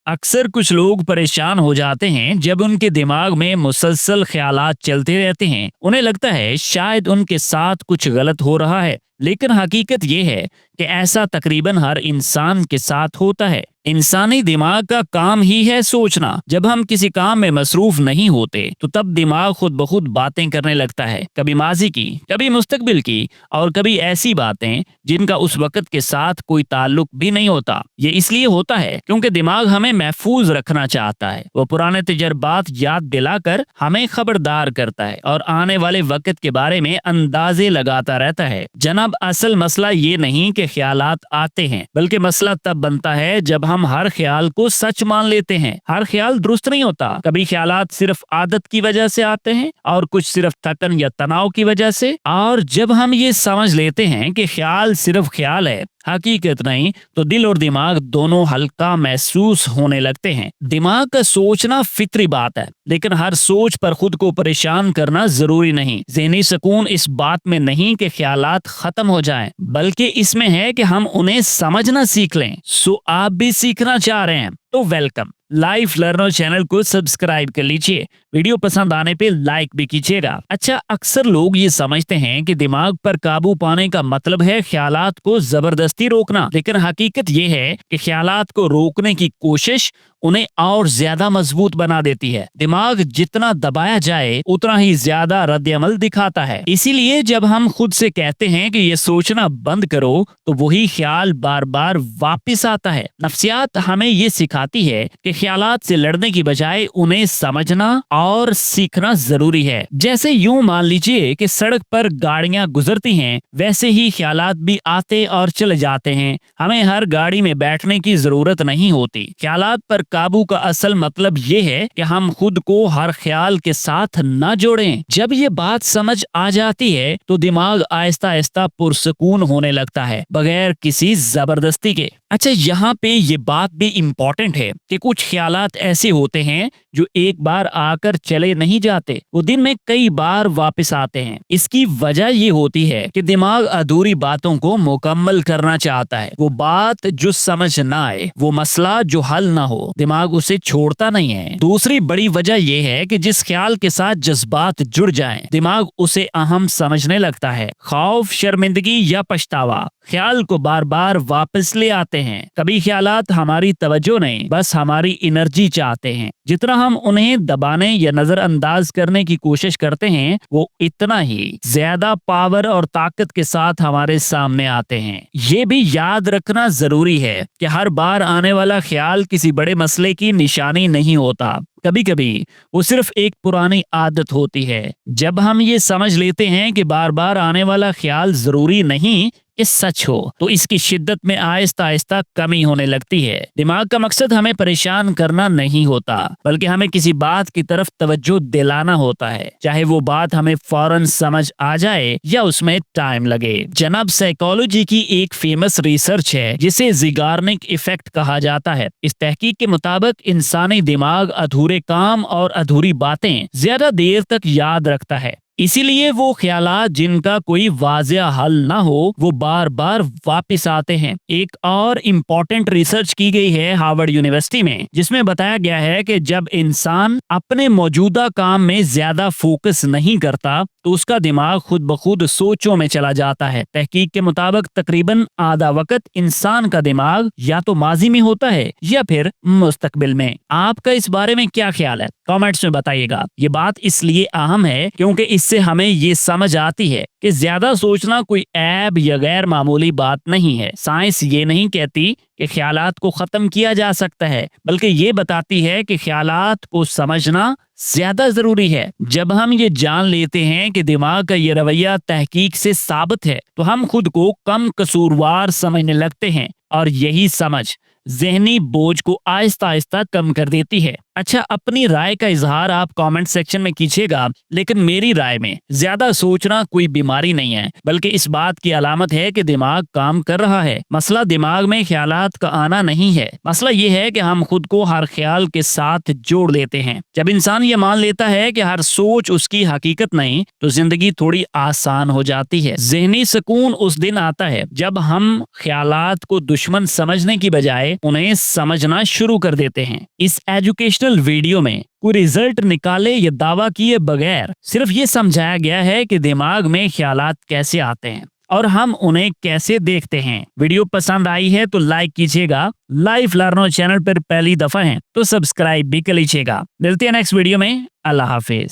अक्सर कुछ लोग परेशान हो जाते हैं जब उनके दिमाग में मुसलसल ख्यालात चलते रहते हैं। उन्हें लगता है शायद उनके साथ कुछ गलत हो रहा है, लेकिन हकीकत ये है कि ऐसा तकरीबन हर इंसान के साथ होता है। इंसानी दिमाग का काम ही है सोचना। जब हम किसी काम में मसरूफ नहीं होते तो तब दिमाग खुद ब खुद बातें करने लगता है, कभी माजी की, कभी मुस्तकबिल की, और कभी ऐसी बातें जिनका उस वक्त के साथ कोई ताल्लुक भी नहीं होता। ये इसलिए होता है क्योंकि दिमाग हमें महफूज रखना चाहता है। वो पुराने तजर्बात याद दिलाकर हमें खबरदार करता है और आने वाले वक्त के बारे में अंदाजे लगाता रहता है। जनाब, असल मसला ये नहीं कि ख्यालात आते हैं, बल्कि मसला तब बनता है जब हम हर ख्याल को सच मान लेते हैं। हर ख्याल दुरुस्त नहीं होता। कभी ख्यालात सिर्फ आदत की वजह से आते हैं और कुछ सिर्फ थकन या तनाव की वजह से। और जब हम ये समझ लेते हैं कि ख्याल सिर्फ ख्याल है, हकीकत नहीं, तो दिल और दिमाग दोनों हल्का महसूस होने लगते हैं। दिमाग का सोचना फितरी बात है, लेकिन हर सोच पर खुद को परेशान करना जरूरी नहीं। ज़हनी सुकून इस बात में नहीं कि ख्यालात खत्म हो जाएं, बल्कि इसमें है कि हम उन्हें समझना सीख लें। सो आप भी सीखना चाह रहे हैं तो वेलकम। लाइफ लर्नर चैनल को सब्सक्राइब कर लीजिए। वीडियो पसंद आने पे लाइक भी कीजिएगा। अच्छा, अक्सर लोग ये समझते हैं कि दिमाग पर काबू पाने का मतलब है ख्यालात को जबरदस्ती रोकना, लेकिन हकीकत ये है कि ख्यालात को रोकने की कोशिश उन्हें और ज्यादा मजबूत बना देती है। दिमाग जितना दबाया जाए उतना ही ज्यादा रद्द-ए-अमल दिखाता है। इसीलिए जब हम खुद से कहते हैं कि ये सोचना बंद करो, तो वही ख्याल बार बार वापस आता है। नफ्सियात हमें ये सिखाती है कि ख्यालात से लड़ने की बजाय उन्हें समझना और सीखना जरूरी है। जैसे यूं मान लीजिए कि सड़क पर गाड़ियां गुजरती हैं, वैसे ही ख्यालात भी आते और चले जाते हैं। हमें हर गाड़ी में बैठने की जरूरत नहीं होती। ख्यालात पर काबू का असल मतलब ये है कि हम खुद को हर ख्याल के साथ न जोड़ें। जब ये बात समझ आ जाती है तो दिमाग आहिस्ता आहिस्ता पुरसुकून होने लगता है, बगैर किसी जबरदस्ती के। अच्छा, यहाँ पे ये बात भी इम्पोर्टेंट है कि कुछ ख्यालात ऐसे होते हैं जो एक बार आकर चले नहीं जाते, वो दिन में कई बार वापस आते हैं। इसकी वजह ये होती है कि दिमाग अधूरी बातों को मुकम्मल करना चाहता है। वो बात जो समझ ना आए, वो मसला जो हल ना हो, दिमाग उसे छोड़ता नहीं है। दूसरी बड़ी वजह यह है कि जिस ख्याल के साथ जज्बात जुड़ जाएं, दिमाग उसे अहम समझने लगता है। खौफ, शर्मिंदगी या पछतावा ख्याल को बार बार वापस ले आते हैं। कभी ख्यालात हमारी तवज्जो नहीं, बस हमारी एनर्जी चाहते हैं। जितना हम उन्हें दबाने या नजरअंदाज करने की कोशिश करते हैं, वो इतना ही ज्यादा पावर और ताकत के साथ हमारे सामने आते हैं। ये भी याद रखना जरूरी है कि हर बार आने वाला ख्याल किसी बड़े मसले की निशानी नहीं होता। कभी कभी वो सिर्फ एक पुरानी आदत होती है। जब हम ये समझ लेते हैं कि बार बार आने वाला ख्याल जरूरी नहीं कि सच हो, तो इसकी शिद्दत में आहिस्ता आहिस्ता कमी होने लगती है। दिमाग का मकसद हमें परेशान करना नहीं होता, बल्कि हमें किसी बात की तरफ तवज्जो दिलाना होता है, चाहे वो बात हमें फौरन समझ आ जाए या उसमें टाइम लगे। जनाब, साइकोलॉजी की एक फेमस रिसर्च है जिसे ज़िगार्निक इफेक्ट कहा जाता है। इस तहकीक के मुताबिक इंसानी दिमाग अधूरे काम और अधूरी बातें ज्यादा देर तक याद रखता है। इसीलिए वो ख्यालात जिनका कोई वाज़ेह हल ना हो, वो बार बार वापस आते हैं। एक और इम्पोर्टेंट रिसर्च की गई है हार्वर्ड यूनिवर्सिटी में, जिसमें बताया गया है कि जब इंसान अपने मौजूदा काम में ज्यादा फोकस नहीं करता तो उसका दिमाग खुद ब खुद सोचों में चला जाता है। तहकीक के मुताबिक तकरीबन आधा वक्त इंसान का दिमाग या तो माजी में होता है या फिर मुस्तकबिल में। आपका इस बारे में क्या ख्याल है? कमेंट्स में बताइएगा। ये बात इसलिए अहम है क्योंकि इससे हमें ये समझ आती है कि ज्यादा सोचना कोई ऐब या गैर मामूली बात नहीं है। साइंस ये नहीं कहती कि ख्यालात को खत्म किया जा सकता है, बल्कि ये बताती है कि ख्यालात को समझना ज्यादा जरूरी है। जब हम ये जान लेते हैं कि दिमाग का ये रवैया तहकीक से साबित है, तो हम खुद को कम कसूरवार समझने लगते हैं, और यही समझ ज़हनी बोझ को आहिस्ता आहिस्ता कम कर देती है। अच्छा, अपनी राय का इजहार आप कमेंट सेक्शन में कीजिएगा, लेकिन मेरी राय में ज्यादा सोचना कोई बीमारी नहीं है, बल्कि इस बात की अलामत है कि दिमाग काम कर रहा है। मसला दिमाग में ख्यालात का आना नहीं है, मसला ये है कि हम खुद को हर ख्याल के साथ जोड़ लेते हैं। जब इंसान ये मान लेता है कि हर सोच उसकी हकीकत नहीं, तो जिंदगी थोड़ी आसान हो जाती है। ज़हनी सुकून उस दिन आता है जब हम ख्यालात को दुश्मन समझने की बजाय उन्हें समझना शुरू कर देते हैं। इस एजुकेशनल वीडियो में कोई रिजल्ट निकाले या दावा किए बगैर सिर्फ ये समझाया गया है कि दिमाग में ख्यालात कैसे आते हैं और हम उन्हें कैसे देखते हैं। वीडियो पसंद आई है तो लाइक कीजिएगा। लाइफ लर्नर चैनल पर पहली दफा है तो सब्सक्राइब भी कर लीजिएगा। मिलते हैं नेक्स्ट वीडियो में। अल्लाह हाफिज।